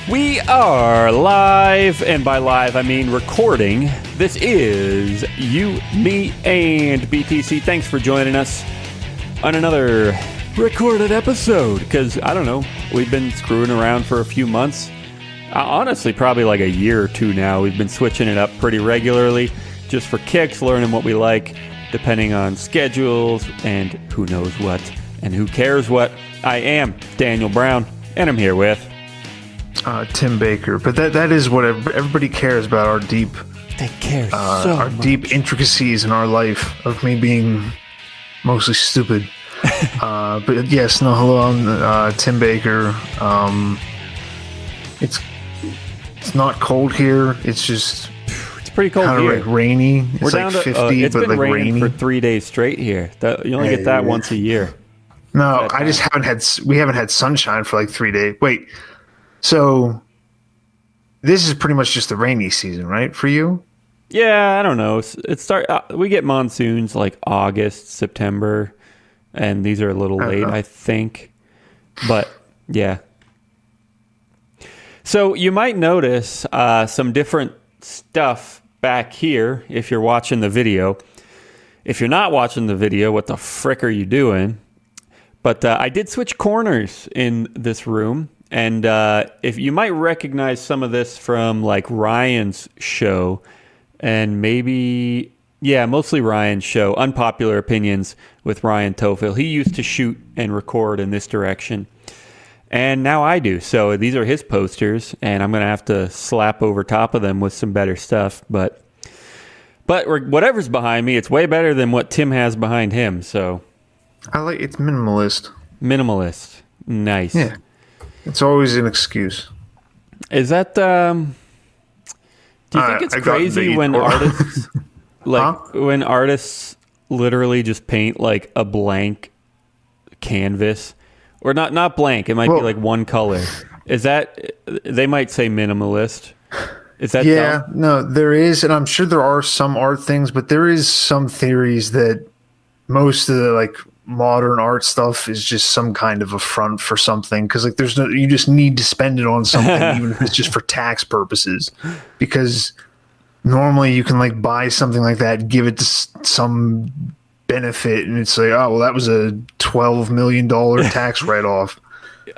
We are live, and by live I mean recording. This is You, Me, and BTC. Thanks for joining us on another recorded episode, because, I don't know, we've been screwing around for a few months. Honestly, probably like a year or two now. We've been switching it up pretty regularly, just for kicks, learning what we like, depending on schedules, and who knows what, and who cares what. I am Daniel Brown, and I'm here with... Tim Baker, but that is what everybody cares about, our deep our much. Deep intricacies in our life of me being mostly stupid. But yes, no, hello, I'm Tim Baker. It's not cold here. It's just it's pretty cold kind of here. like rainy. It's We're like down to 50, it's but been like raining rainy for 3 days straight here. You only get that once a year. No, I just we haven't had sunshine for like 3 days. Wait. So, this is pretty much just the rainy season, right, for you? Yeah, I don't know. We get monsoons like August, September, and these are a little late, I think. But yeah. So you might notice some different stuff back here if you're watching the video. If you're not watching the video, what the frick are you doing? But I did switch corners in this room. And if you might recognize some of this from like Ryan's show, and maybe, yeah, mostly Ryan's show, Unpopular Opinions with Ryan Tofill. He used to shoot and record in this direction, and now I do. So these are his posters, and I'm going to have to slap over top of them with some better stuff. But whatever's behind me, it's way better than what Tim has behind him. So I like it's minimalist. Minimalist. Nice. Yeah. It's always an excuse. Is that, do you think it's crazy when artists, when artists literally just paint like a blank canvas? Or not blank, it might be like one color. Is that, they might say minimalist. Is that dumb? No, there is, and I'm sure there are some art things, but there is some theories that most of the like modern art stuff is just some kind of a front for something, because like you just need to spend it on something even if it's just for tax purposes, because normally you can like buy something like that, give it to some benefit, and it's like, oh well, that was a $12 million tax write-off.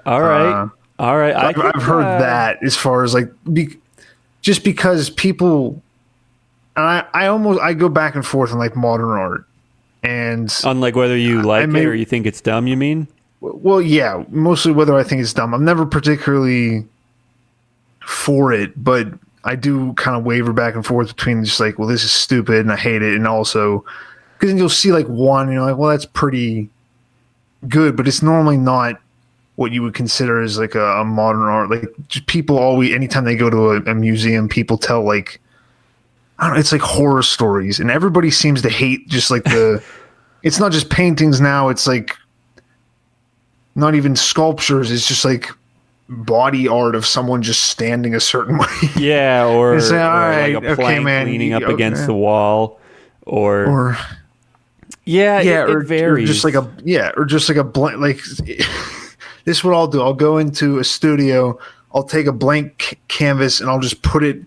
All right. I've heard that as far as like just because people, and I go back and forth on like modern art. And unlike whether you like it or you think it's dumb, you mean? Well, yeah, mostly whether I think it's dumb. I'm never particularly for it, but I do kind of waver back and forth between just like, well, this is stupid and I hate it, and also because you'll see like one, and you're like, well, that's pretty good, but it's normally not what you would consider as like a modern art. Like just people always, anytime they go to a museum, people tell like, I don't know, it's like horror stories, and everybody seems to hate just like it's not just paintings now, it's like not even sculptures, it's just like body art of someone just standing a certain way. Yeah, or, say, like a plank leaning up against the wall, or it varies. Or just like a blank, like this is what I'll do. I'll go into a studio, I'll take a blank canvas and I'll just put it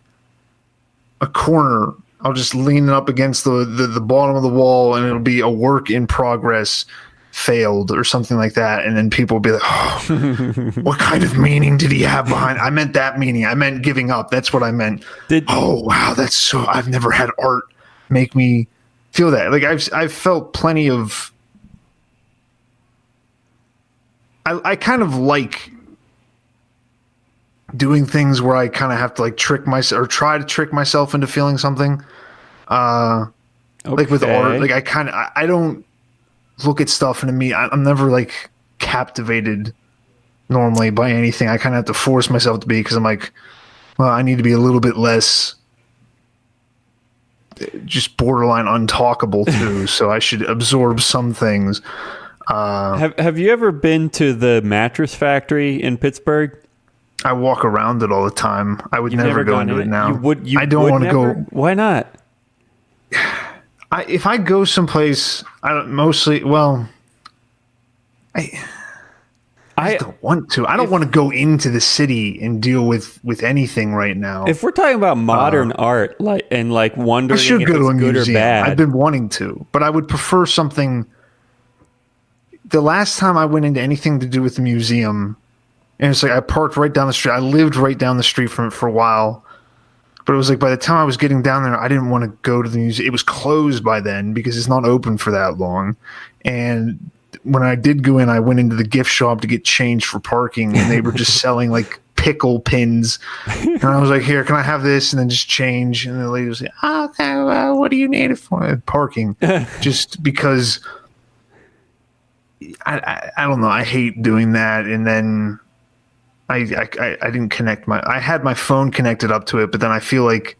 a corner. I'll just lean it up against the bottom of the wall, and it'll be a work in progress failed or something like that. And then people will be like, oh, what kind of meaning did he have behind? I meant that meaning. I meant giving up. That's what I meant. Oh, wow. That's so, I've never had art make me feel that. Like I've felt plenty of, I kind of like doing things where I kind of have to like trick myself or try to trick myself into feeling something. Like with art, like I don't look at stuff and I'm never like captivated normally by anything. I kind of have to force myself to be, because I'm like, well, I need to be a little bit less just borderline untalkable too. So I should absorb some things. Have you ever been to the Mattress Factory in Pittsburgh? I walk around it all the time. I would never go into it now. I don't want to go. Why not? If I go someplace, I I don't want to. I don't want to go into the city and deal with anything right now. If we're talking about modern art, like wondering I should if go to it's a good museum. or bad, I've been wanting to, but I would prefer something. The last time I went into anything to do with the museum, and it's like I parked right down the street. I lived right down the street from it for a while, but it was like by the time I was getting down there, I didn't want to go to the museum. It was closed by then because it's not open for that long. And when I did go in, I went into the gift shop to get change for parking, and they were just selling like pickle pins. And I was like, "Here, can I have this?" And then just change. And the lady was like, "Oh, okay, well, what do you need it for?" Parking, just because. I don't know. I hate doing that, and then I didn't connect I had my phone connected up to it, but then I feel like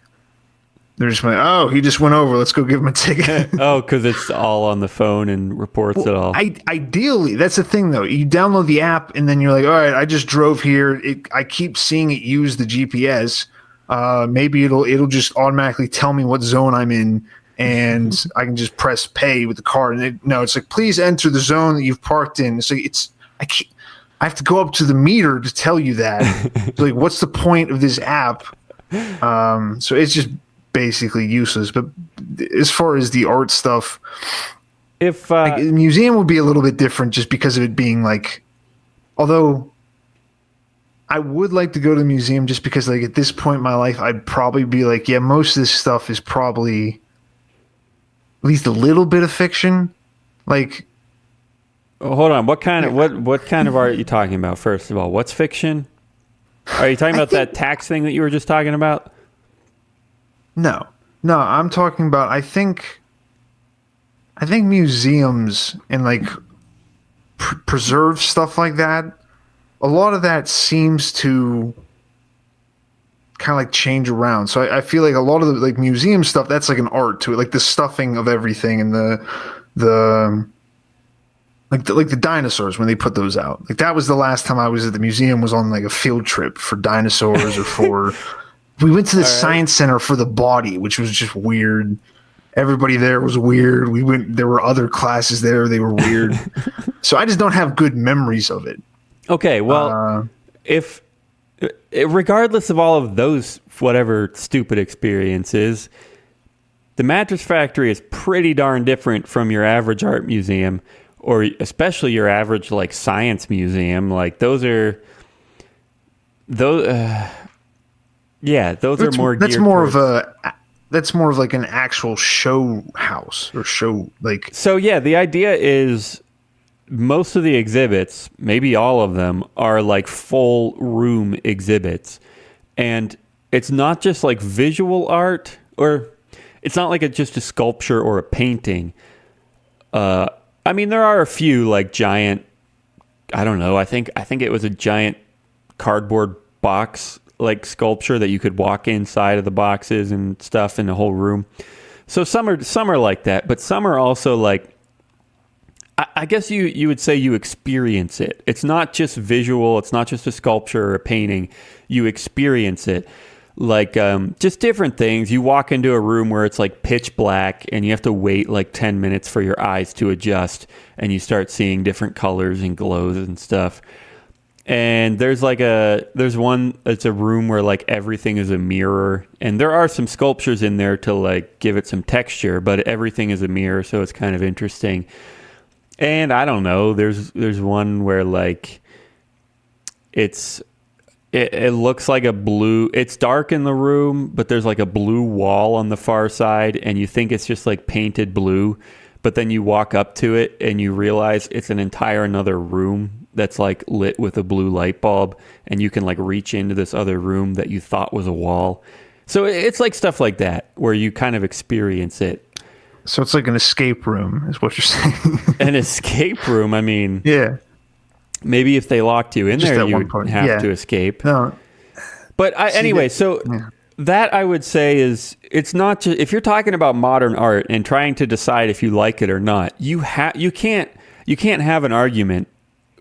they're just like, oh, he just went over. Let's go give him a ticket. Oh, because it's all on the phone and reports it all. Ideally, that's the thing though. You download the app, and then you're like, all right, I just drove here. I keep seeing it use the GPS. Maybe it'll just automatically tell me what zone I'm in. And I can just press pay with the card, and it's like, please enter the zone that you've parked in. So I have to go up to the meter to tell you that. So like, what's the point of this app? So it's just basically useless. But as far as the art stuff, if the museum would be a little bit different, just because of it being like, although I would like to go to the museum, just because like at this point in my life, I'd probably be like, yeah, most of this stuff is probably at least a little bit of fiction. Like, hold on, what kind of art are you talking about? First of all, what's fiction? Are you talking about that tax thing that you were just talking about? No, I'm talking about. I think museums and like preserve stuff like that. A lot of that seems to kind of like change around. So I feel like a lot of the like museum stuff, that's like an art to it, like the stuffing of everything and the dinosaurs when they put those out. Like that was the last time I was at the museum, was on like a field trip for dinosaurs or for we went to the science center for the body, which was just weird. Everybody there was weird. There were other classes there. They were weird. So I just don't have good memories of it. Okay. Well, regardless of all of those whatever stupid experiences, the Mattress Factory is pretty darn different from your average art museum, or especially your average like science museum. Like those are more. That's more of like an actual show house or show like. So yeah, the idea is most of the exhibits, maybe all of them, are like full room exhibits. And it's not just like visual art, or it's not like just a sculpture or a painting. I mean, there are a few like giant, I don't know, I think it was a giant cardboard box like sculpture that you could walk inside of the boxes and stuff in the whole room. So some are like that, but some are also like, I guess you would say you experience it. It's not just visual. It's not just a sculpture or a painting. You experience it. Like just different things. You walk into a room where it's like pitch black and you have to wait like 10 minutes for your eyes to adjust, and you start seeing different colors and glows and stuff. And there's one, it's a room where like everything is a mirror, and there are some sculptures in there to like give it some texture, but everything is a mirror, so it's kind of interesting. And I don't know, there's one where like it looks like a blue, it's dark in the room, but there's like a blue wall on the far side, and you think it's just like painted blue, but then you walk up to it and you realize it's an entire another room that's like lit with a blue light bulb, and you can like reach into this other room that you thought was a wall. So it's like stuff like that where you kind of experience it. So it's like an escape room, is what you're saying. An escape room. I mean, yeah. Maybe if they locked you in Just there, you would have to escape. No. But anyway, that I would say is, it's not just, if you're talking about modern art and trying to decide if you like it or not, you can't have an argument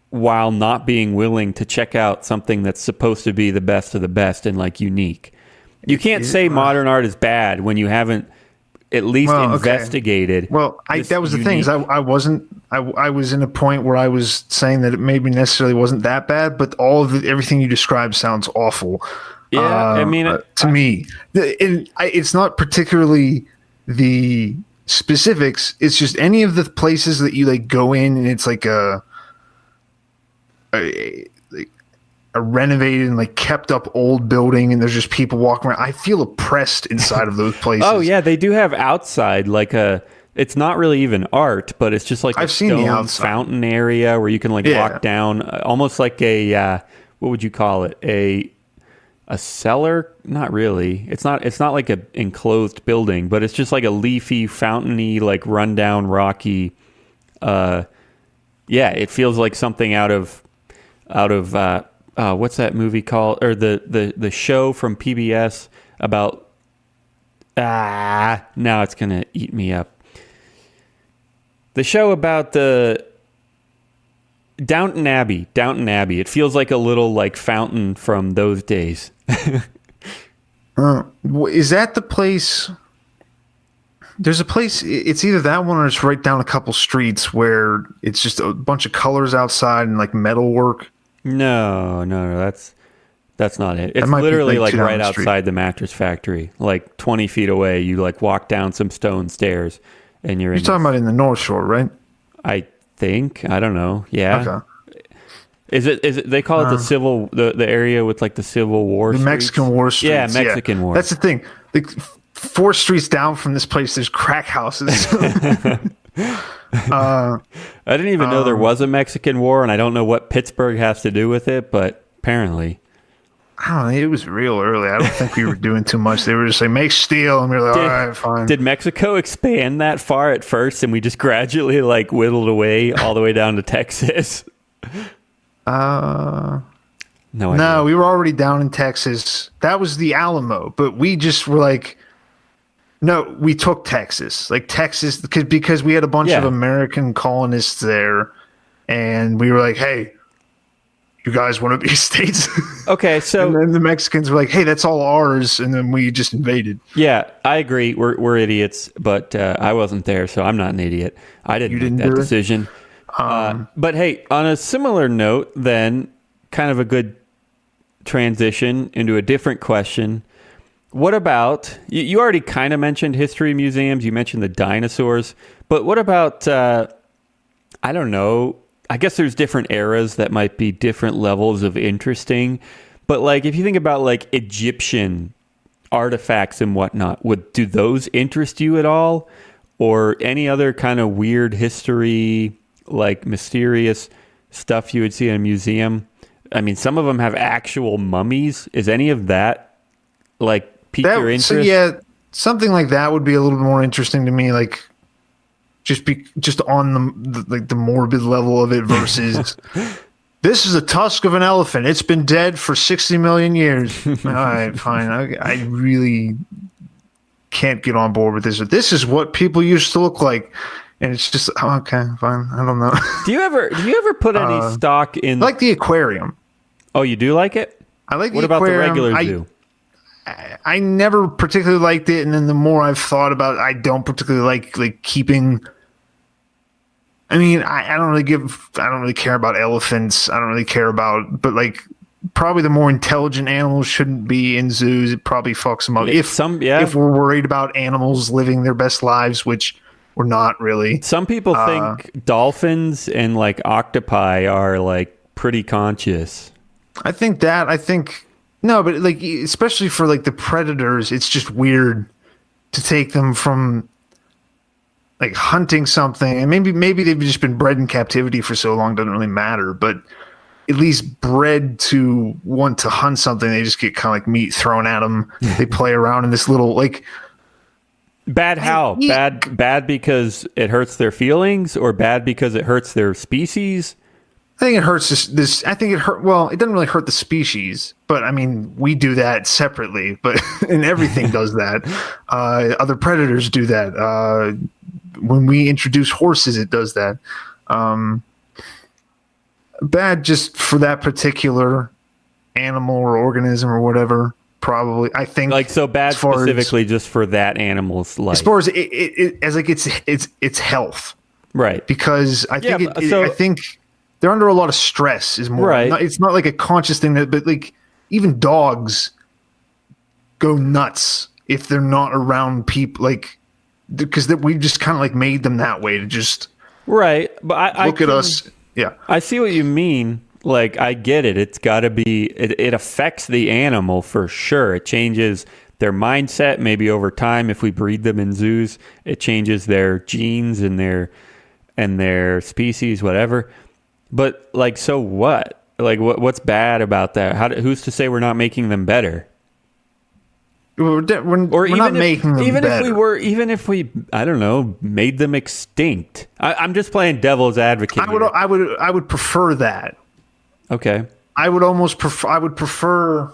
while not being willing to check out something that's supposed to be the best of the best and like unique. You can't say modern art is bad when you haven't at least Well, okay. investigated. Well, this that was the thing. Is unique- I was in a point where I was saying that it maybe necessarily wasn't that bad, but everything you described sounds awful. Yeah, I mean, to me, it's not particularly the specifics. It's just any of the places that you like go in, and it's like a renovated and like kept up old building, and there's just people walking around. I feel oppressed inside of those places. Oh yeah, they do have outside like a. It's not really even art, but it's just like I've seen the stone outside fountain area where you can like walk down, almost like a what would you call it? A cellar? Not really. It's not like a enclosed building, but it's just like a leafy, fountainy, like rundown, rocky. Yeah, it feels like something out of what's that movie called, or the show from PBS about now it's gonna eat me up. The show about the Downton Abbey. It feels like a little like fountain from those days. Is that the place? There's a place. It's either that one or it's right down a couple streets where it's just a bunch of colors outside and like metal work. No, that's not it. It's literally like right outside the mattress factory, like 20 feet away. You like walk down some stone stairs, and you're talking about in the North Shore, right? I think. I don't know. Yeah. Okay. Is it? They call it the area with like the Civil War. The Mexican War streets. Yeah, Mexican War. That's the thing. Like 4 streets down from this place, there's crack houses. I didn't even know there was a Mexican War, and I don't know what Pittsburgh has to do with it, but apparently. I don't know. It was real early. I don't think we were doing too much. They were just like, make steel. And we were like, all right, fine. Did Mexico expand that far at first, and we just gradually like whittled away all the way down to Texas? No, we were already down in Texas. That was the Alamo, but we just were like, no, we took Texas. Like Texas, because we had a bunch of American colonists there, and we were like, hey, you guys want to be states? Okay, so and then the Mexicans were like, hey, that's all ours, and then we just invaded. Yeah, I agree. We're idiots, but I wasn't there, so I'm not an idiot. I didn't make that decision. But hey, on a similar note, then, kind of a good transition into a different question. What about, you already kind of mentioned history museums, you mentioned the dinosaurs, but what about, I don't know, I guess there's different eras that might be different levels of interesting, but like if you think about like Egyptian artifacts and whatnot, do those interest you at all? Or any other kind of weird history, like mysterious stuff you would see in a museum? I mean, some of them have actual mummies. Is any of that like pique your interest? So yeah, something like that would be a little bit more interesting to me. Like just on the morbid level of it versus this is a tusk of an elephant. It's been dead for 60 million years. All right, fine. I really can't get on board with this. This is what people used to look like. And it's just, okay, fine. I don't know. Do you ever put any stock in? I like the aquarium. Oh, you do like it? I like the aquarium. What about the regular zoo? I never particularly liked it, and then the more I've thought about it, I don't particularly like keeping. I mean, I don't really care about elephants. I don't really care about, but like probably the more intelligent animals shouldn't be in zoos. It probably fucks them up. If we're worried about animals living their best lives, which we're not really. Some people think dolphins and like octopi are like pretty conscious. No, but like especially for like the predators, it's just weird to take them from like hunting something, and maybe they've just been bred in captivity for so long, doesn't really matter, but at least bred to want to hunt something, they just get kind of like meat thrown at them. They play around in this little like bad how? Bad because it hurts their feelings, or bad because it hurts their species? I think it hurts this. I think it hurt. Well, it doesn't really hurt the species, but I mean, we do that separately. But and everything does that. Other predators do that. When we introduce horses, it does that. Bad just for that particular animal or organism or whatever. probably. I think Like, so bad as far specifically just for that animal's life. as far as its health, Right. because I think Yeah, so- I think they're under a lot of stress. Is more Right. It's not like a conscious thing but like even dogs go nuts if they're not around people, like because we just kind of like made them that way to just Right. But I look at us. Yeah. I see what you mean. Like, I get it. It's got to be, it affects the animal for sure. It changes their mindset. Maybe over time, if we breed them in zoos, it changes their genes and their species, whatever. But like, so what? Like, what's bad about that? Who's to say we're not making them better? We're not making them better. Even if we, I don't know, made them extinct. I'm just playing devil's advocate. I would prefer that. Okay. I would prefer.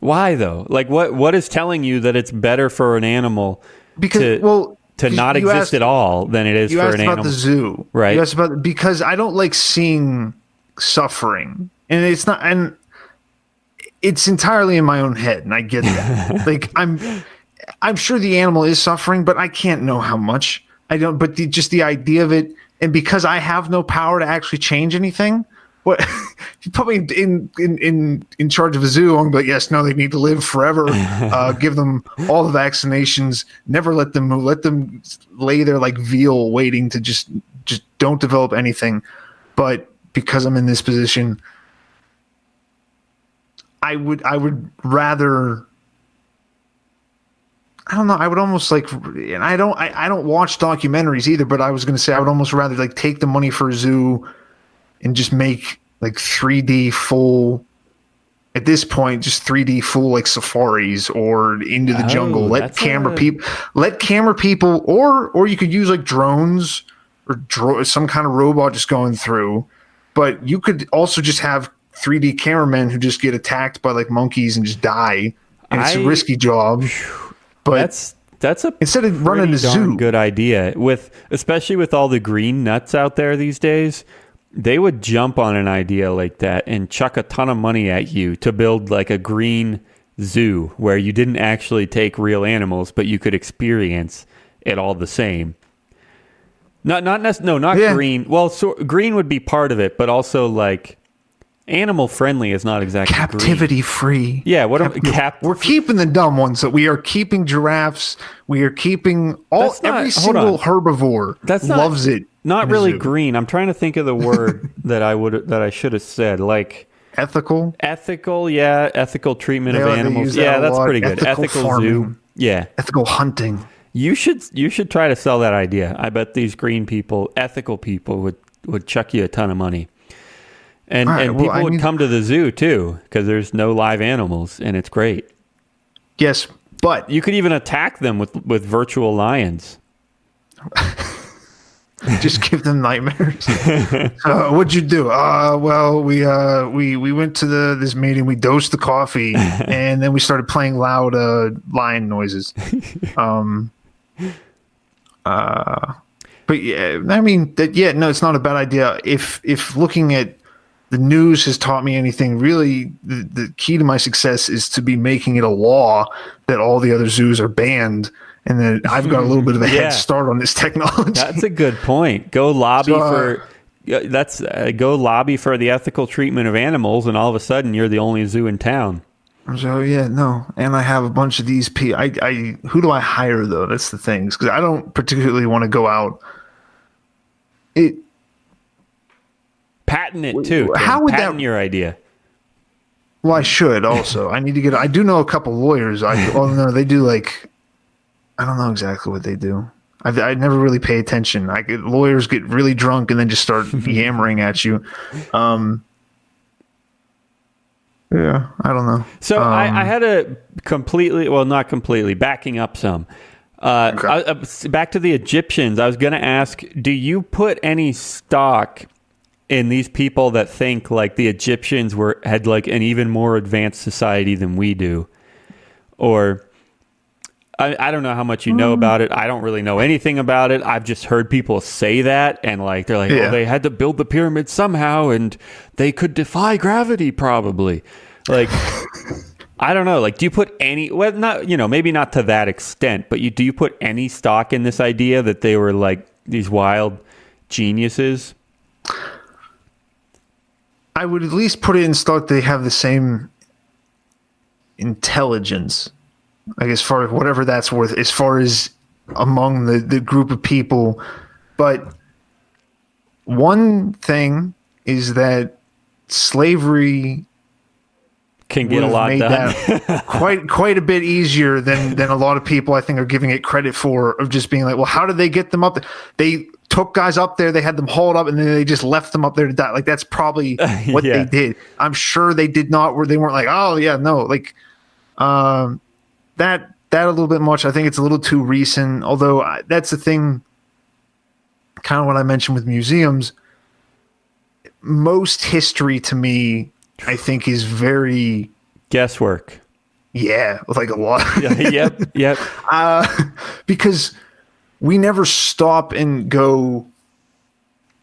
Why though? Like, what is telling you that it's better for an animal to not exist at all than it is for an animal? You asked about the zoo, right? You asked about, because I don't like seeing suffering, and it's entirely in my own head, and I get that. Like, I'm sure the animal is suffering, but I can't know how much. I don't. But just the idea of it, and because I have no power to actually change anything. What you put me in charge of a zoo? I'm like, yes, no, they need to live forever. Give them all the vaccinations. Never let them move. Let them lay there like veal, waiting to just don't develop anything. But because I'm in this position, I would rather. I don't know. I would almost like, and I don't watch documentaries either. But I was going to say I would almost rather like take the money for a zoo and just make like 3D full, at this point, just 3D full like safaris or into the jungle. Let camera people, or you could use like drones or some kind of robot just going through. But you could also just have 3D cameramen who just get attacked by like monkeys and just die. And it's a risky job. But that's a instead of running a zoo, good idea. Especially with all the green nuts out there these days. They would jump on an idea like that and chuck a ton of money at you to build like a green zoo where you didn't actually take real animals, but you could experience it all the same. Not green. Well, so green would be part of it, but also like animal friendly is not exactly captivity green. Free. Yeah, we're keeping the dumb ones. So we are keeping giraffes. We are keeping every single herbivore. Loves it. Not really green. I'm trying to think of the word that I should have said. Like ethical. Ethical, yeah. Ethical treatment of animals. Yeah, that's pretty good. Ethical farming. Zoo. Yeah. Ethical hunting. You should try to sell that idea. I bet these green people, ethical people, would chuck you a ton of money. And people would come to the zoo too, because there's no live animals, and it's great. Yes, but you could even attack them with virtual lions. Just give them nightmares. What'd you do? Well, we went to this meeting. We dosed the coffee, and then we started playing loud lion noises. But yeah, I mean, no, it's not a bad idea. If looking at the news has taught me anything, really, the key to my success is to be making it a law that all the other zoos are banned. And then I've got a little bit of a head start on this technology. That's a good point. Go lobby for the ethical treatment of animals, and all of a sudden you're the only zoo in town. So and I have a bunch of these people. Who do I hire though? That's the thing, because I don't particularly want to go out. Patent it too. How would patent your idea? Well, I should also. I need to get. I do know a couple lawyers. They do like. I don't know exactly what they do. I never really pay attention. Lawyers get really drunk and then just start yammering at you. Yeah, I don't know. So I had a not completely, backing up some. Back to the Egyptians, I was going to ask, do you put any stock in these people that think like the Egyptians had like an even more advanced society than we do? Or... I don't know how much you know about it. I don't really know anything about it. I've just heard people say that, and like they're like, "Oh, they had to build the pyramids somehow, and they could defy gravity, probably." Like, I don't know. Like, do you put any? Well, not maybe not to that extent, but do you put any stock in this idea that they were like these wild geniuses? I would at least put it in stock they have the same intelligence, like as far as whatever that's worth, as far as among the group of people. But one thing is that slavery Can get a lot done. That quite a bit easier than a lot of people I think are giving it credit for, of just being like, well, how did they get them up there? They took guys up there, they had them hauled up, and then they just left them up there to die. Like, that's probably what they did. I'm sure they did not, where they weren't like, oh yeah, no, like that a little bit much. I think it's a little too recent, although that's the thing, kind of what I mentioned with museums. Most history to me, I think, is very guesswork. Yeah, like a lot. Yep. Because we never stop and go,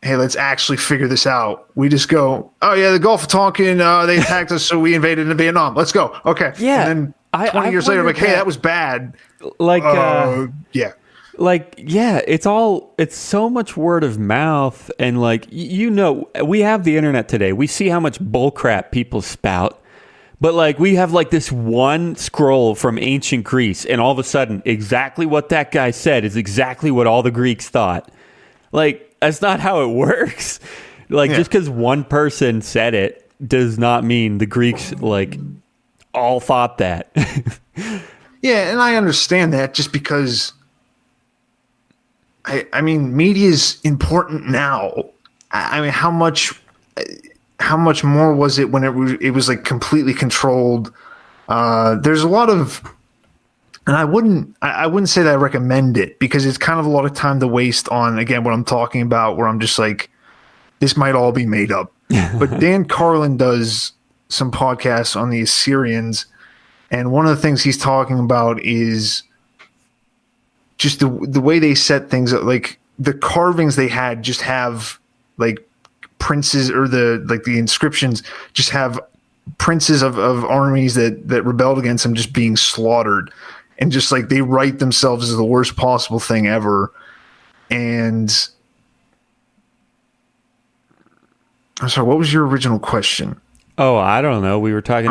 hey, let's actually figure this out. We just go, oh yeah, the Gulf of Tonkin, they attacked us, so we invaded into Vietnam. Let's go. Okay. Yeah. And then 20 years later, like, hey, that was bad. Like, yeah. Like, yeah, it's so much word of mouth, and like, we have the internet today. We see how much bullcrap people spout, but like, we have like this one scroll from ancient Greece, and all of a sudden, exactly what that guy said is exactly what all the Greeks thought. Like, that's not how it works. Like, just because one person said it does not mean the Greeks like all thought that. Yeah, and I understand that, just because I mean, media is important now. I mean, how much more was it when it was like completely controlled? There's a lot of, and I wouldn't say that I recommend it, because it's kind of a lot of time to waste on, again, what I'm talking about, where I'm just like, this might all be made up. But Dan Carlin does some podcasts on the Assyrians, and one of the things he's talking about is just the way they set things up. Like, the carvings they had just have like princes, or the inscriptions just have princes of armies that rebelled against them just being slaughtered, and just like they write themselves as the worst possible thing ever. And I'm sorry, what was your original question? Oh, I don't know. We were talking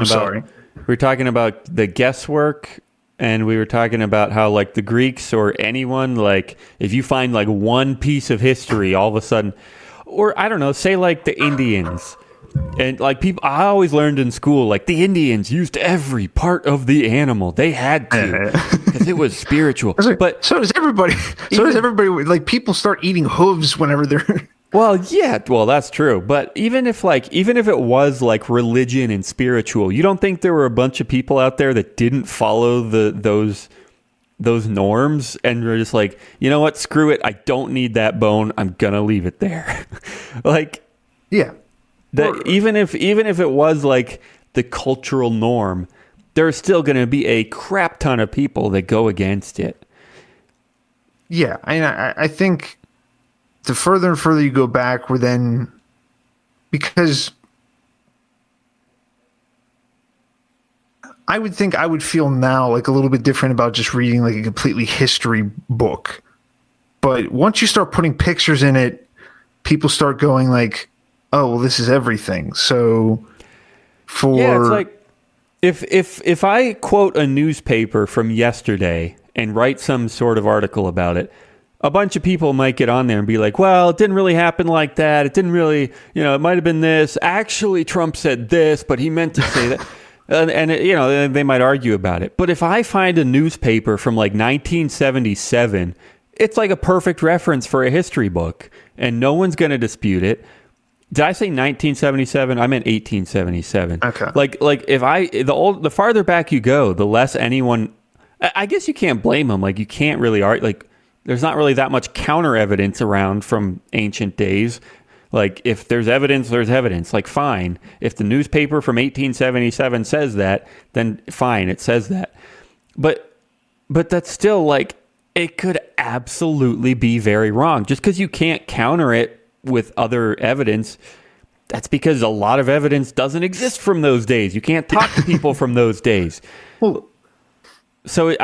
about the guesswork. And we were talking about how, like, the Greeks or anyone, like, if you find, like, one piece of history, all of a sudden, or I don't know, say, like, the Indians. And, like, people, I always learned in school, like, the Indians used every part of the animal. They had to, because it was spiritual. But so does everybody. Like, people start eating hooves whenever they're... Well, yeah, that's true. But even if it was like religion and spiritual, you don't think there were a bunch of people out there that didn't follow those norms and were just like, you know what, screw it, I don't need that bone, I'm gonna leave it there. Like, yeah, that even if it was like the cultural norm, there's still gonna be a crap ton of people that go against it. Yeah, I think the further and further you go back, because I would think I would feel now like a little bit different about just reading like a completely history book. But once you start putting pictures in it, people start going like, oh, well, this is everything. So it's like, if I quote a newspaper from yesterday and write some sort of article about it, a bunch of people might get on there and be like, well, it didn't really happen like that. It didn't really, it might have been this. Actually, Trump said this, but he meant to say that. And they might argue about it. But if I find a newspaper from like 1977, it's like a perfect reference for a history book, and no one's going to dispute it. Did I say 1977? I meant 1877. Okay. Like if the farther back you go, the less anyone, I guess you can't blame them. Like, you can't really argue, like, there's not really that much counter evidence around from ancient days. Like, if there's evidence, there's evidence. Like, fine. If the newspaper from 1877 says that, then fine, it says that. But that's still, like, it could absolutely be very wrong. Just because you can't counter it with other evidence, That's because a lot of evidence doesn't exist from those days. You can't talk to people from those days. Well, So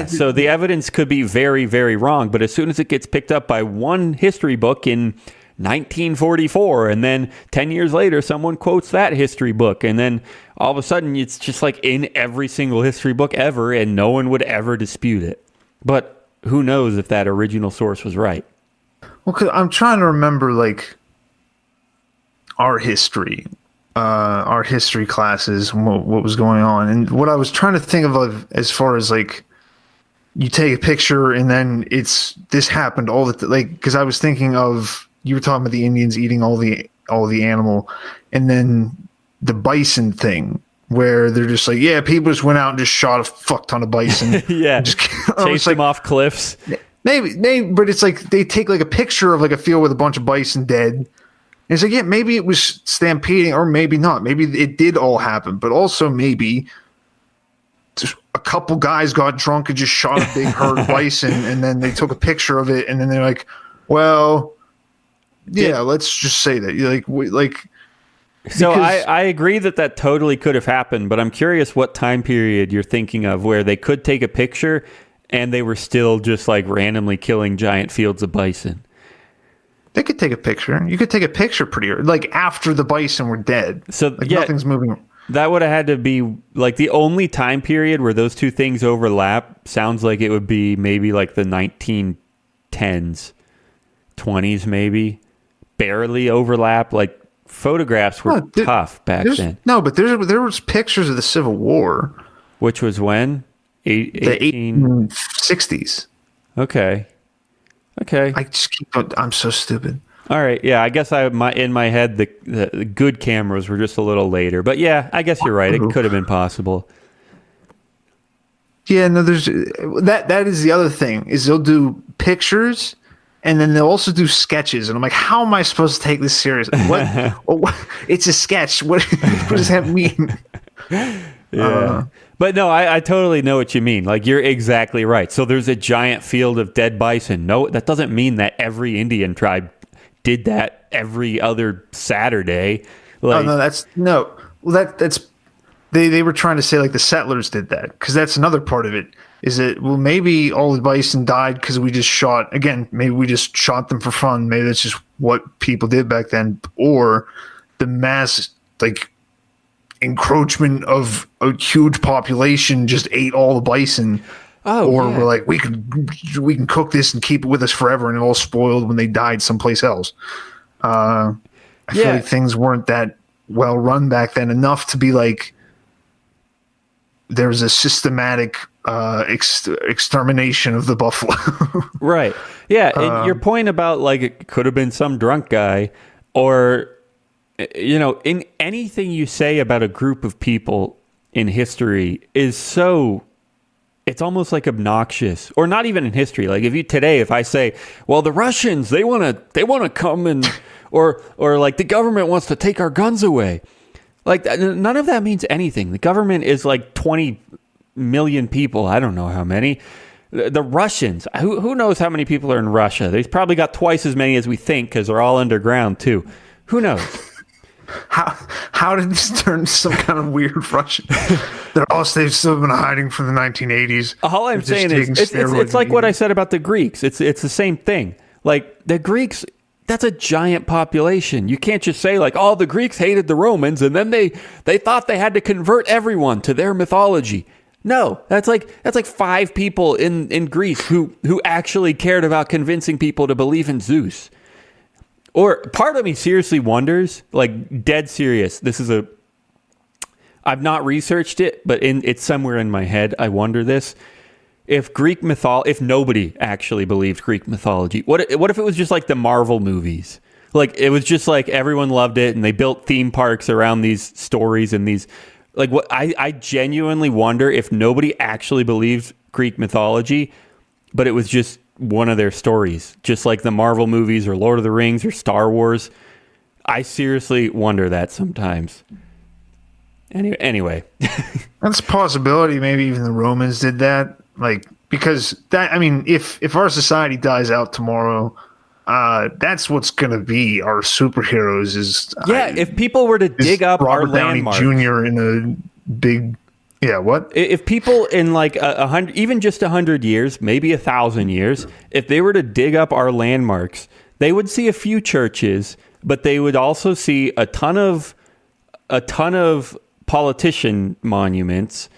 so the evidence could be very, very wrong, but as soon as it gets picked up by one history book in 1944, and then 10 years later, someone quotes that history book, and then all of a sudden it's just like in every single history book ever, and no one would ever dispute it. But who knows if that original source was right? Well, 'cause I'm trying to remember like our history classes, and what was going on, and what I was trying to think of as far as like you take a picture and then this happened all the like, because I was thinking of, you were talking about the Indians eating all the animal, and then the bison thing where they're just like, yeah, people just went out and just shot a fuck ton of bison. Yeah, just chased them off cliffs. Maybe, but it's like they take like a picture of like a field with a bunch of bison dead. And it's like, yeah, maybe it was stampeding, or maybe not. Maybe it did all happen, but also maybe just a couple guys got drunk and just shot a big herd of bison, and then they took a picture of it, and then they're like, well, yeah, let's just say that. So I agree that totally could have happened, but I'm curious what time period you're thinking of where they could take a picture and they were still just like randomly killing giant fields of bison. They could take a picture. You could take a picture pretty early, like after the bison were dead. So like nothing's moving. That would have had to be like the only time period where those two things overlap. Sounds like it would be maybe like the 1910s, 20s, maybe barely overlap. Like photographs were tough back then. No, but there was pictures of the Civil War, which was when the 1860s. Okay. I just keep going, I'm so stupid. All right, yeah, I guess in my head the good cameras were just a little later, but yeah, I guess you're right. It could have been possible. Yeah, no, there's that is the other thing, is they'll do pictures and then they'll also do sketches, and I'm like, how am I supposed to take this serious? What? It's a sketch. What does that mean? Yeah. But no, I totally know what you mean. Like, you're exactly right. So there's a giant field of dead bison. No, that doesn't mean that every Indian tribe did that every other Saturday. Like, that's they were trying to say like the settlers did that, because that's another part of it. Is that, well, maybe all the bison died because we just shot them for fun. Maybe that's just what people did back then, or the mass like encroachment of a huge population just ate all the bison. We're like, we can cook this and keep it with us forever, and it all spoiled when they died someplace else. I feel like things weren't that well run back then enough to be like there's a systematic extermination of the buffalo. Right. Yeah. And your point about like it could have been some drunk guy, or in anything you say about a group of people in history is so, it's almost like obnoxious. Or not even in history. Like if I say, well, the Russians, they want to come and or like the government wants to take our guns away. Like, none of that means anything. The government is like 20 million people. I don't know how many. The Russians, who knows how many people are in Russia? They've probably got twice as many as we think, because they're all underground too. Who knows? How did this turn to some kind of weird Russian? They've still been hiding from the 1980s. All I'm saying is it's like what I said about the Greeks. It's the same thing. Like, the Greeks, that's a giant population. You can't just say like, oh, the Greeks hated the Romans and then they thought they had to convert everyone to their mythology. No, that's like 5 people in Greece who actually cared about convincing people to believe in Zeus. Or part of me seriously wonders, like dead serious, I've not researched it, but it's somewhere in my head. I wonder this. If nobody actually believed Greek mythology, what if it was just like the Marvel movies? Like, it was just like everyone loved it and they built theme parks around these stories and these, like, what I genuinely wonder if nobody actually believed Greek mythology, but it was just one of their stories, just like the Marvel movies or Lord of the Rings or Star Wars. I seriously wonder that sometimes. Anyway. That's a possibility. Maybe even the Romans did that. Like, because that, I mean, if our society dies out tomorrow, that's what's going to be our superheroes. Is if people were to dig up our Robert Downey landmarks, Jr. in a big, what? If people in like 100, even just 100 years, maybe 1,000 years, if they were to dig up our landmarks, they would see a few churches, but they would also see a ton of politician monuments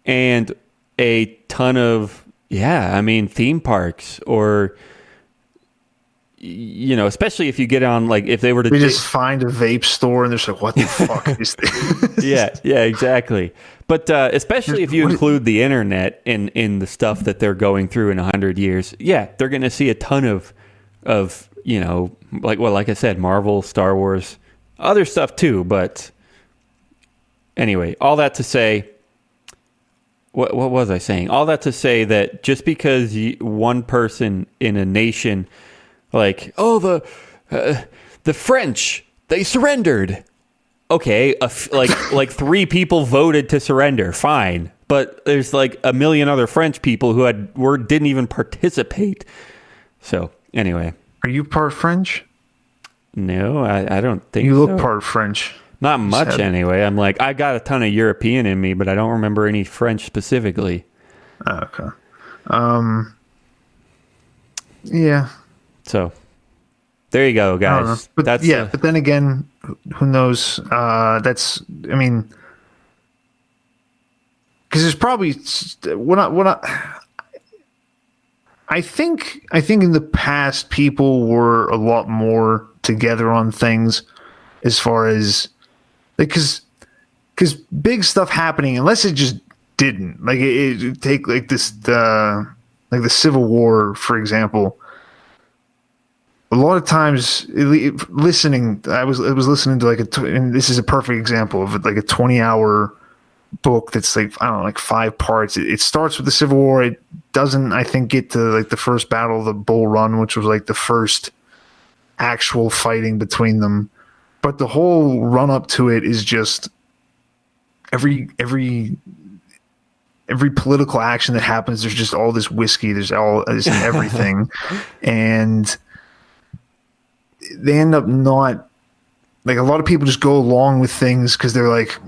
and a ton of theme parks, or especially if you get on, like, if they were to just find a vape store and they're like, what the fuck is this? yeah, exactly. But especially if you include the internet in the stuff that they're going through in 100 years, they're going to see a ton of like I said, Marvel, Star Wars, other stuff too. But anyway, all that to say, what was I saying? All that to say that just because one person in a nation, like, the French, they surrendered. Okay, like 3 people voted to surrender, fine. But there's like a million other French people who didn't even participate. So anyway, are you part French? No, I don't think you look so. part French. Not much anyway. I'm like, I got a ton of European in me, but I don't remember any French specifically. Okay. Yeah. So there you go, guys. But that's but then again, who knows? Because there's probably I think in the past people were a lot more together on things, as far as because big stuff happening, unless it just didn't, like it take like this like the Civil War, for example. A lot of times, listening, I was listening to and this is a perfect example of like a 20-hour book that's like, I don't know, like 5 parts. It starts with the Civil War. It doesn't, I think, get to like the first battle of the Bull Run, which was like the first actual fighting between them. But the whole run up to it is just every political action that happens. There's just all this whiskey. There's all this everything, and they end up not, like, a lot of people just go along with things because they're like,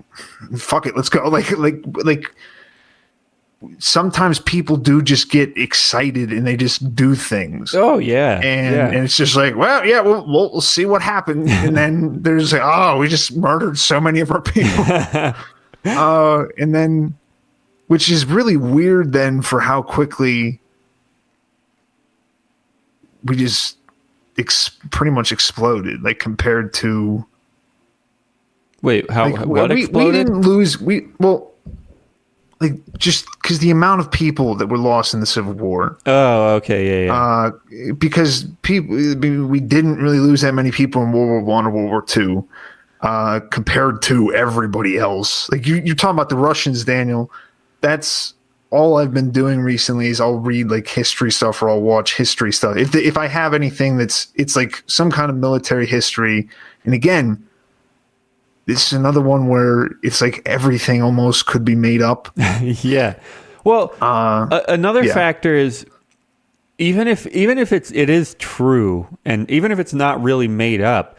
fuck it, let's go. Like sometimes people do just get excited and they just do things. Oh yeah. And it's just like, well, yeah, we'll see what happens. And then there's like, oh, we just murdered so many of our people. And then, which is really weird then for how quickly we just pretty much exploded, like, compared to. Wait, how? Like, what exploded? We didn't lose. Like, just because the amount of people that were lost in the Civil War. Oh, okay, yeah. Because we didn't really lose that many people in World War I or World War II, compared to everybody else. Like, you're talking about the Russians, Daniel. That's all I've been doing recently is I'll read like history stuff or I'll watch history stuff. If I have anything it's like some kind of military history, and again, this is another one where it's like everything almost could be made up. Yeah. Well, another factor is even if it is true, and even if it's not really made up,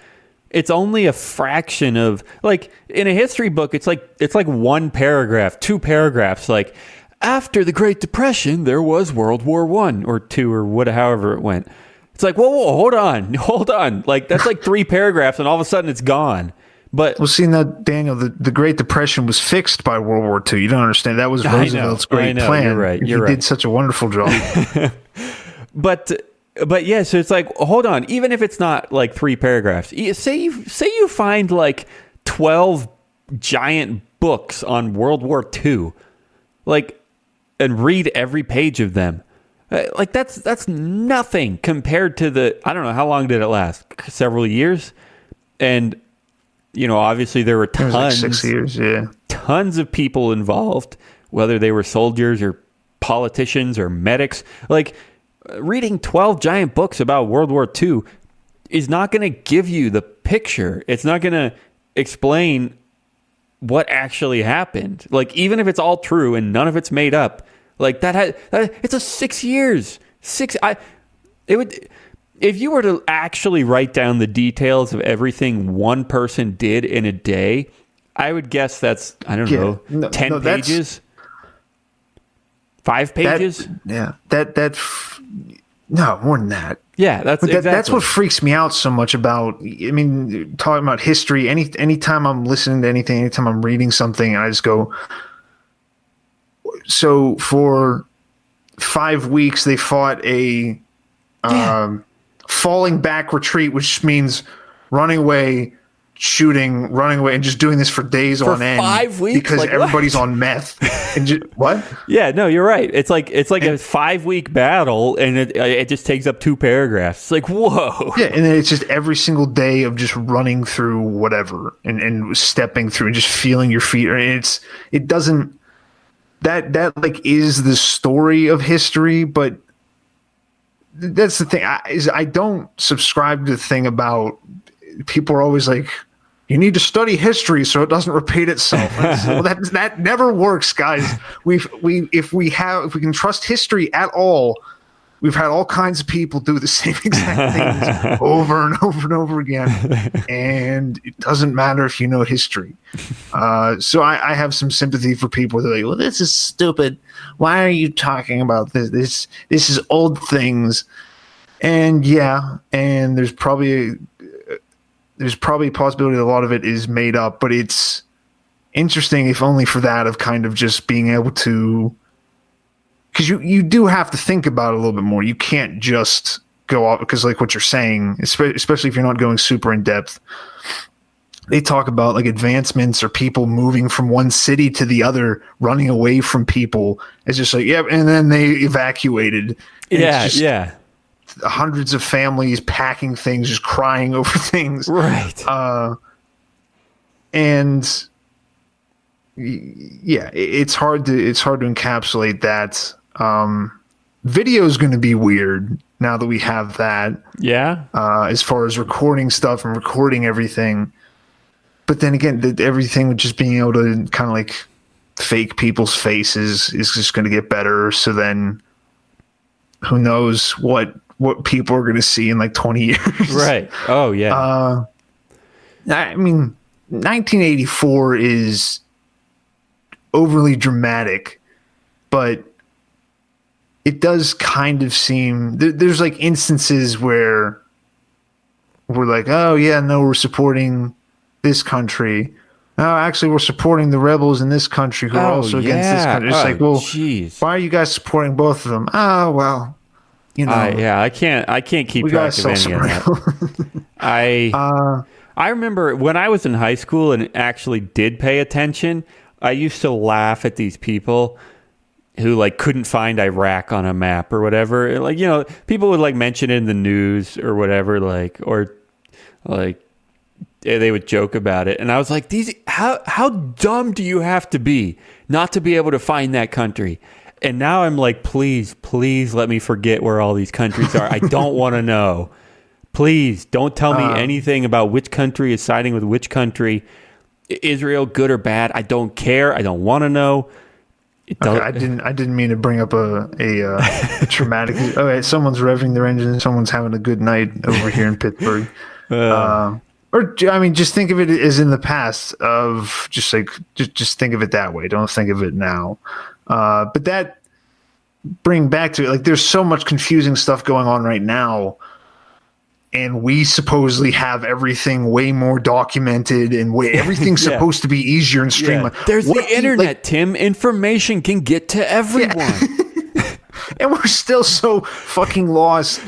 it's only a fraction of, like, in a history book, it's like 1 paragraph, 2 paragraphs, like, after the Great Depression, there was World War I or II or however it went. It's like, whoa, hold on. Like, that's like 3 paragraphs, and all of a sudden it's gone. But well, see, now, Daniel, the Great Depression was fixed by World War II. You don't understand. That was Roosevelt's great plan. You're right. He did such a wonderful job. But yeah, so it's like, hold on. Even if it's not like 3 paragraphs, say you find like 12 giant books on World War II, like, and read every page of them. Like, that's nothing compared to the, I don't know, how long did it last? Several years? And, obviously there were tons. Like 6 years, yeah. Tons of people involved, whether they were soldiers or politicians or medics. Like, reading 12 giant books about World War II is not going to give you the picture. It's not going to explain what actually happened. Like, even if it's all true and none of it's made up, like, it's a 6 years. It if you were to actually write down the details of everything one person did in a day, I would guess that's, I don't know, 10 pages? 5 pages? No, more than that. Yeah, that's what freaks me out so much about. I mean, talking about history. Anytime I'm listening to anything, anytime I'm reading something, I just go. So for 5 weeks, they fought a falling back retreat, which means running away, shooting, running away, and just doing this for days on end. 5 weeks, because like, everybody's on meth. And what? Yeah, no, you're right. It's like a 5-week battle, and it just takes up 2 paragraphs. It's like, whoa. Yeah, and then it's just every single day of just running through whatever and stepping through and just feeling your feet. It doesn't. That like is the story of history, but that's the thing. I don't subscribe to the thing about people are always like, you need to study history so it doesn't repeat itself. Well, that never works, guys. If we can trust history at all, we've had all kinds of people do the same exact things over and over and over again, and it doesn't matter if you know history. So I have some sympathy for people that are like, well, this is stupid. Why are you talking about this? This is old things. And yeah, and there's probably a possibility that a lot of it is made up, but it's interesting, if only for that, of kind of just being able to, because you do have to think about it a little bit more. You can't just go off, because like what you're saying, especially if you're not going super in depth, they talk about like advancements or people moving from one city to the other, running away from people. It's just like, yeah, and then they evacuated. Yeah. Hundreds of families packing things, just crying over things. Right. And yeah, it's hard to encapsulate that. Video is going to be weird now that we have that. Yeah. As far as recording stuff and recording everything. But then again, everything with just being able to kind of like fake people's faces is just going to get better. So then who knows what people are going to see in like 20 years. Right. Oh, yeah. I mean, 1984 is overly dramatic, but it does kind of seem there's like instances where we're like, oh yeah, no, we're supporting this country. Oh, actually, we're supporting the rebels in this country who are also against this country. It's like, well, geez, why are you guys supporting both of them? Oh, well, you know. I can't keep track of any of that. I remember when I was in high school and actually did pay attention, I used to laugh at these people who like couldn't find Iraq on a map or whatever. Like, you know, people would like mention it in the news or whatever, they would joke about it. And I was like, how dumb do you have to be not to be able to find that country? And now I'm like, please let me forget where all these countries are. I don't want to know. Please don't tell me anything about which country is siding with which country. Israel, good or bad, I don't care. I don't want to know. Okay, I didn't mean to bring up a traumatic. Okay, someone's revving their engine and someone's having a good night over here in Pittsburgh. Or I mean, just think of it as in the past. Of just think of it that way. Don't think of it now. But that bring back to it. Like, there's so much confusing stuff going on right now. And we supposedly have everything way more documented and everything's supposed to be easier and streamlined. Yeah. There's the internet, Tim. Information can get to everyone. Yeah. And we're still so fucking lost.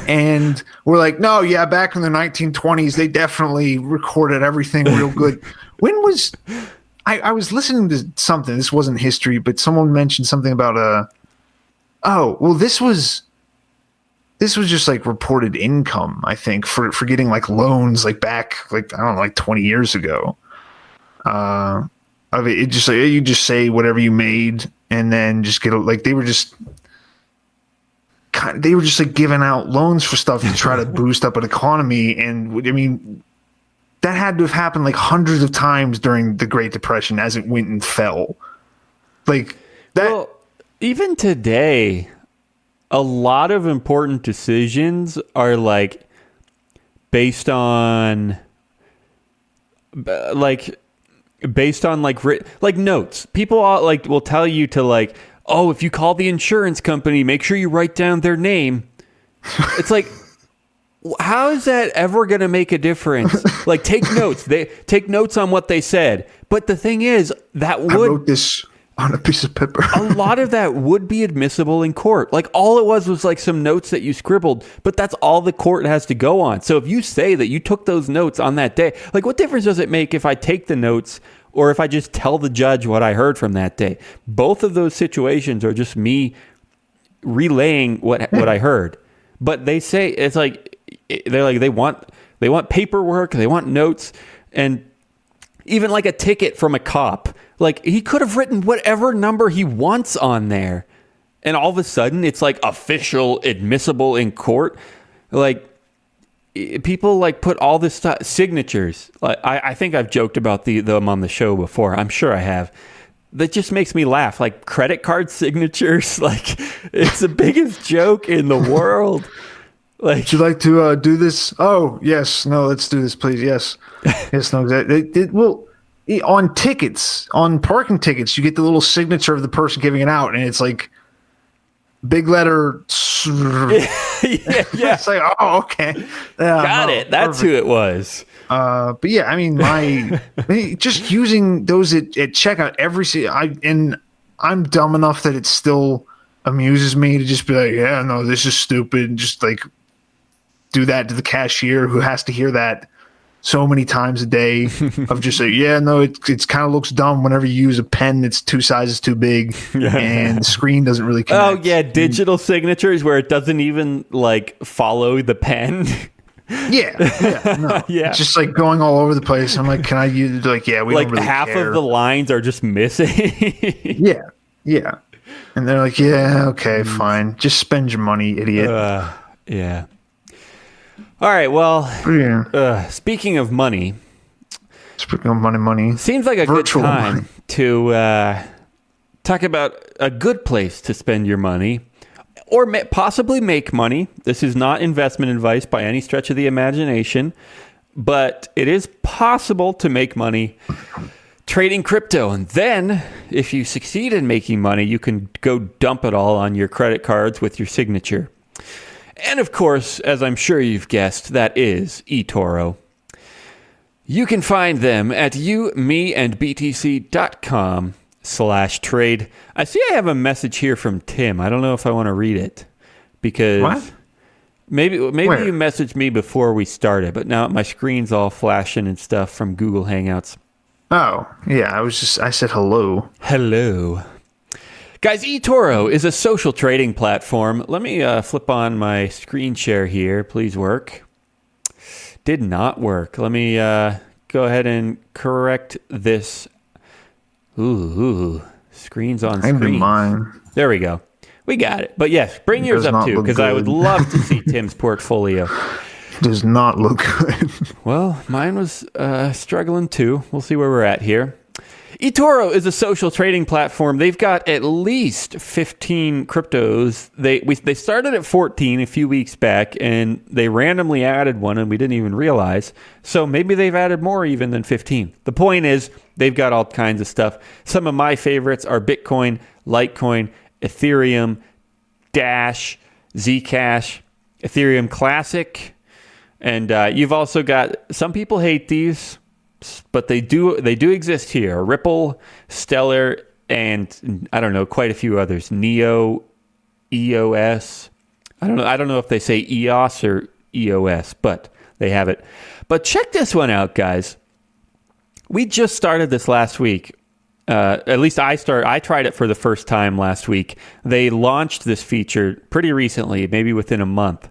And we're like, no, yeah, back in the 1920s, they definitely recorded everything real good. When was... I was listening to something. This wasn't history, but someone mentioned something about this was just like reported income, I think, for getting like loans like back, like, I don't know, like 20 years ago. I mean, it just like, you just say whatever you made and then just get like, they were just like giving out loans for stuff to try to boost up an economy. And I mean, that had to have happened like hundreds of times during the Great Depression as it went and fell. Like that. Well, even today, a lot of important decisions are like based on like notes. People all like will tell you to like, oh, if you call the insurance company, make sure you write down their name. It's like, how is that ever going to make a difference? Like, take notes. They take notes on what they said. But the thing is, I wrote this on a piece of paper. A lot of that would be admissible in court. Like, all it was like some notes that you scribbled, but that's all the court has to go on. So if you say that you took those notes on that day, like, what difference does it make if I take the notes or if I just tell the judge what I heard from that day? Both of those situations are just me relaying what I heard. But they say it's like they're like they want paperwork, they want notes, and even like a ticket from a cop. Like, he could have written whatever number he wants on there, and all of a sudden it's like official, admissible in court. Like, people like put all this stuff, signatures. Like, I think I've joked about them on the show before. I'm sure I have. That just makes me laugh. Like, credit card signatures, like, it's the biggest joke in the world. Like, would you like to do this? Oh, yes. No, let's do this, please. Yes. Yes, no. Well, on tickets, on parking tickets, you get the little signature of the person giving it out, and it's like big letter. Yeah. It's like, oh, okay. Got it. That's perfect. Who it was. But yeah, I mean, just using those at checkout I'm dumb enough that it still amuses me to just be like, yeah, no, this is stupid. And just like do that to the cashier who has to hear that so many times a day of just like, yeah, no, it kind of looks dumb whenever you use a pen that's 2 sizes too big and the screen doesn't really connect. Oh yeah, digital signatures where it doesn't even like follow the pen. Yeah. No. Yeah. It's just like going all over the place. I'm like, can I use like, yeah, we like don't really half care. of the lines are just missing. Yeah. And they're like, yeah, okay, fine. Just spend your money, idiot. Yeah. All right. Well, speaking of money. Seems like a virtual good time money. To talk about a good place to spend your money. Or possibly make money. This is not investment advice by any stretch of the imagination, but it is possible to make money trading crypto. And then, if you succeed in making money, you can go dump it all on your credit cards with your signature. And of course, as I'm sure you've guessed, that is eToro. You can find them at youmeandbtc.com/trade. I see I have a message here from Tim. I don't know if I want to read it because what? maybe you messaged me before we started, but now my screen's all flashing and stuff from Google Hangouts. Oh, yeah, I said hello. Hello. Guys, eToro is a social trading platform. Let me flip on my screen share here. Please work. Did not work. Let me go ahead and correct this. Ooh, screens on screen. I do mine. There we go. We got it. But yes, bring yours up too, because I would love to see Tim's portfolio. Does not look good. Well, mine was struggling too. We'll see where we're at here. eToro is a social trading platform. They've got at least 15 cryptos. They started at 14 a few weeks back, and they randomly added one, and we didn't even realize. So maybe they've added more even than 15. The point is, they've got all kinds of stuff. Some of my favorites are Bitcoin, Litecoin, Ethereum, Dash, Zcash, Ethereum Classic, and you've also got, some people hate these, but they do exist here. Ripple, Stellar, and I don't know, quite a few others. Neo, EOS. I don't know if they say EOS or EOS, but they have it. But check this one out, guys. We just started this last week. At least I tried it for the first time last week. They launched this feature pretty recently, maybe within a month.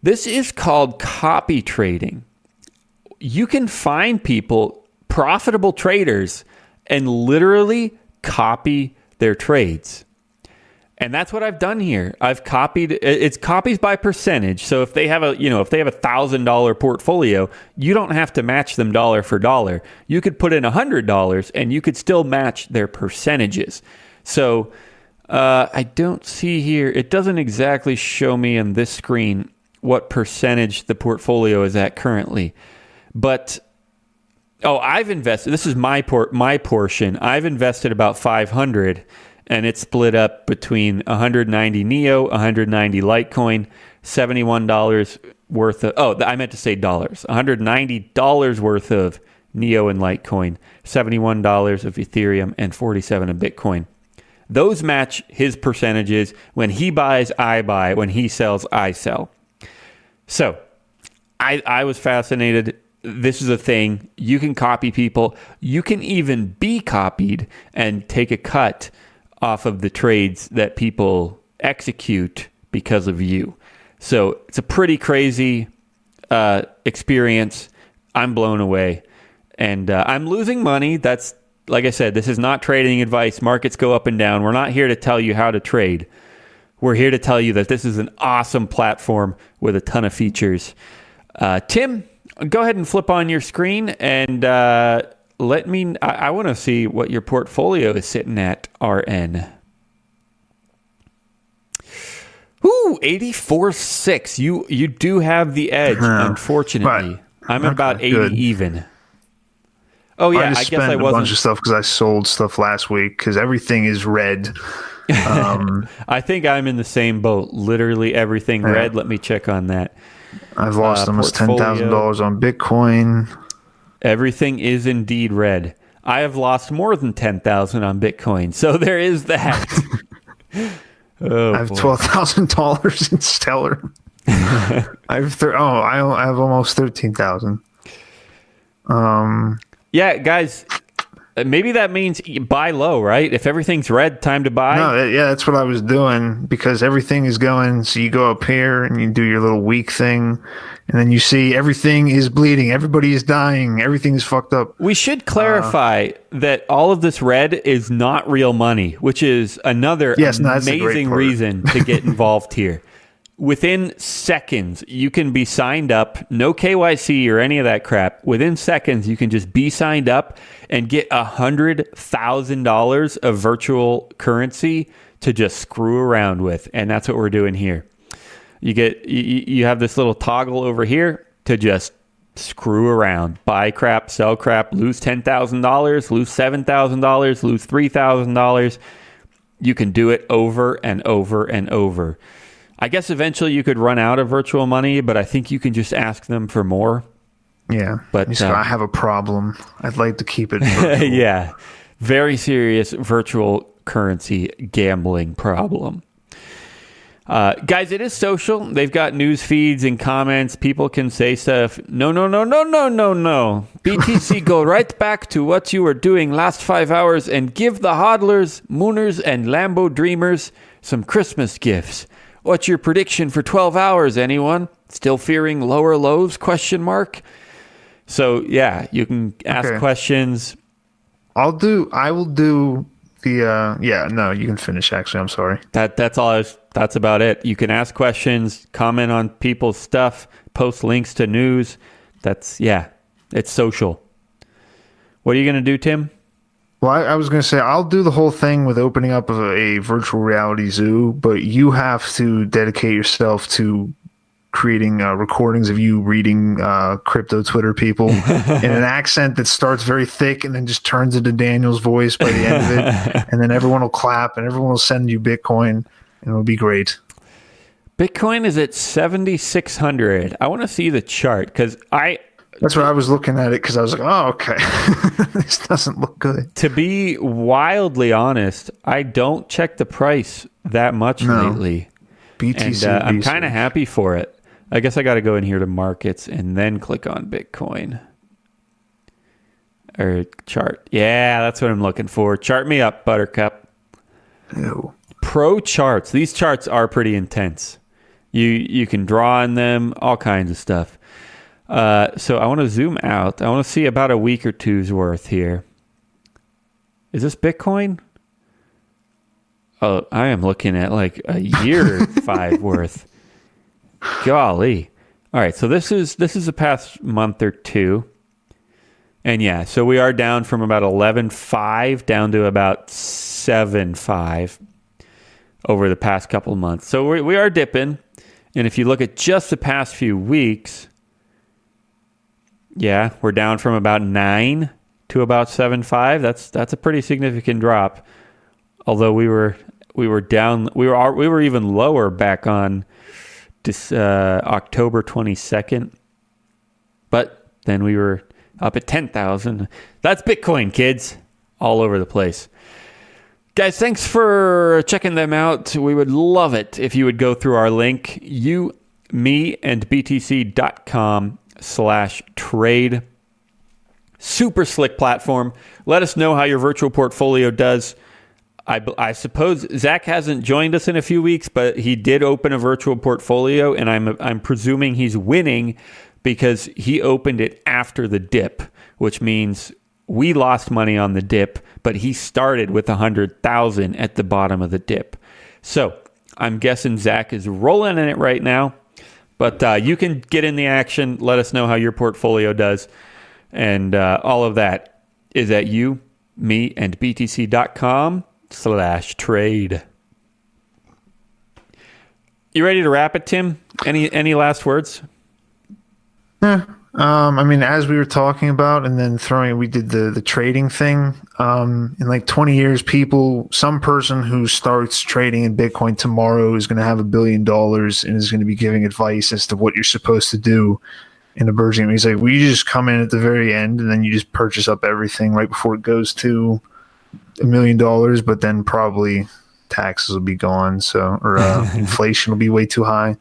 This is called copy trading. You can find people, profitable traders, and literally copy their trades. And that's what I've done here. I've copied, it's copies by percentage. So if they have a $1,000 portfolio, you don't have to match them dollar for dollar. You could put in $100 and you could still match their percentages. So I don't see here. It doesn't exactly show me on this screen what percentage the portfolio is at currently. But, I've invested. This is my portion. I've invested about 500, and it's split up between 190 Neo, 190 Litecoin, $71 worth of, I meant to say dollars. $190 worth of Neo and Litecoin, $71 of Ethereum, and $47 of Bitcoin. Those match his percentages. When he buys, I buy. When he sells, I sell. So I was fascinated. This is a thing. You can copy people. You can even be copied and take a cut off of the trades that people execute because of you. So it's a pretty crazy experience. I'm blown away. And I'm losing money. That's, like I said, this is not trading advice. Markets go up and down. We're not here to tell you how to trade. We're here to tell you that this is an awesome platform with a ton of features. Tim, go ahead and flip on your screen and let me, I want to see what your portfolio is sitting at, RN. Ooh, 84.6. You do have the edge, unfortunately. I'm about 80 good. Even. Oh yeah, I guess I wasn't. A bunch of stuff because I sold stuff last week because everything is red. I think I'm in the same boat. Literally everything red. Let me check on that. I've lost almost $10,000 on Bitcoin. Everything is indeed red. I have lost more than 10,000 on Bitcoin, so there is that. I have $12,000 in Stellar. I have almost 13,000. Yeah, guys, maybe that means buy low, right? If everything's red, time to buy. No, that's what I was doing because everything is going. So you go up here and you do your little weak thing, and then you see everything is bleeding. Everybody is dying. Everything is fucked up. We should clarify that all of this red is not real money, which is another amazing reason to get involved here. Within seconds, you can be signed up, no KYC or any of that crap. Within seconds, you can just be signed up and get $100,000 of virtual currency to just screw around with. And that's what we're doing here. You have this little toggle over here to just screw around, buy crap, sell crap, lose $10,000, lose $7,000, lose $3,000. You can do it over and over and over. I guess eventually you could run out of virtual money, but I think you can just ask them for more. Yeah, but I have a problem. I'd like to keep it virtual. Yeah, very serious virtual currency gambling problem. Guys, it is social. They've got news feeds and comments. People can say stuff. No. BTC, go right back to what you were doing last 5 hours and give the hodlers, mooners, and Lambo dreamers some Christmas gifts. What's your prediction for 12 hours, anyone? Still fearing lower lows, ? So, yeah, you can ask questions. I will do the, you can finish, actually. I'm sorry. That's about it. You can ask questions, comment on people's stuff, post links to news. It's social. What are you going to do, Tim? Well, I was going to say, I'll do the whole thing with opening up a virtual reality zoo, but you have to dedicate yourself to creating recordings of you reading crypto Twitter people in an accent that starts very thick and then just turns into Daniel's voice by the end of it. And then everyone will clap and everyone will send you Bitcoin, and it'll be great. Bitcoin is at 7,600. I want to see the chart because That's what I was looking at it because I was like, oh, okay. This doesn't look good. To be wildly honest, I don't check the price that much lately. BTC. And I'm kind of happy for it. I guess I got to go in here to markets and then click on Bitcoin. Or chart. Yeah, that's what I'm looking for. Chart me up, Buttercup. Ew. Pro charts. These charts are pretty intense. You can draw on them, all kinds of stuff. So I want to zoom out. I want to see about a week or two's worth here. Is this Bitcoin? Oh, I am looking at like a year or 5 worth. Golly. All right, so this is the past month or two. And yeah, so we are down from about 11.5 down to about 7.5. over the past couple of months. So we are dipping. And if you look at just the past few weeks, yeah, we're down from about 9 to about 7.5. That's a pretty significant drop. Although we were down, we were even lower back on this October 22nd. But then we were up at 10,000. That's Bitcoin, kids, all over the place. Guys, thanks for checking them out. We would love it if you would go through our link, meandbtc.com/trade. Super slick platform. Let us know how your virtual portfolio does. I suppose Zach hasn't joined us in a few weeks, but he did open a virtual portfolio, and I'm presuming he's winning because he opened it after the dip, which means we lost money on the dip, but he started with 100,000 at the bottom of the dip. So I'm guessing Zach is rolling in it right now, but you can get in the action. Let us know how your portfolio does. And all of that is at meandbtc.com/trade. You ready to wrap it, Tim? Any last words? I mean, as we were talking about, and then we did the trading thing. In like 20 years, some person who starts trading in Bitcoin tomorrow is going to have $1 billion and is going to be giving advice as to what you're supposed to do in a burgeoning. He's like, you just come in at the very end and then you just purchase up everything right before it goes to $1 million, but then probably taxes will be gone, or inflation will be way too high.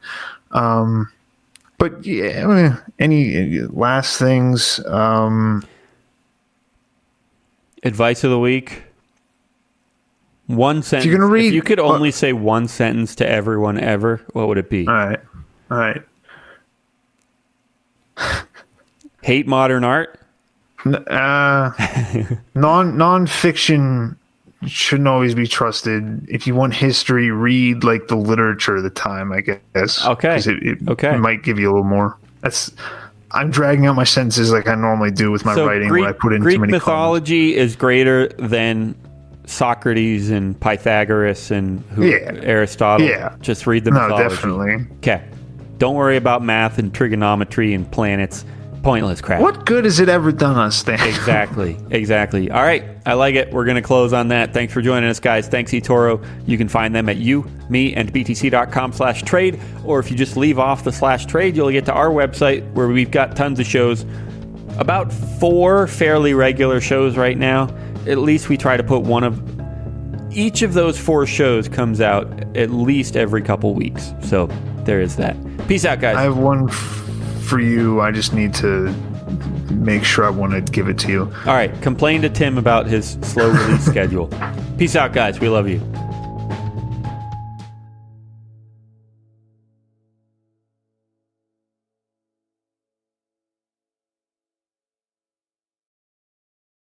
But yeah, any last things? Advice of the week. One sentence. If you're gonna read, if you could only say one sentence to everyone ever, what would it be? All right. Hate modern art. Non-fiction shouldn't always be trusted. If you want history, read like the literature of the time, I guess. Okay. It might give you a little more. I'm dragging out my sentences like I normally do with my writing when I put in too many mythology comments. Is greater than Socrates and Pythagoras and Aristotle. Yeah. Just read the mythology. No, definitely. Okay. Don't worry about math and trigonometry and planets. Pointless crap. What good has it ever done us, Dan? Exactly. All right. I like it. We're going to close on that. Thanks for joining us, guys. Thanks, eToro. You can find them at meandbtc.com/trade, or if you just leave off the /trade, you'll get to our website where we've got tons of shows. About 4 fairly regular shows right now. At least we try to put each of those 4 shows comes out at least every couple weeks. So there is that. Peace out, guys. I have one for you. I just need to make sure I want to give it to you. All right. Complain to Tim about his slow release schedule. Peace out, guys. We love you.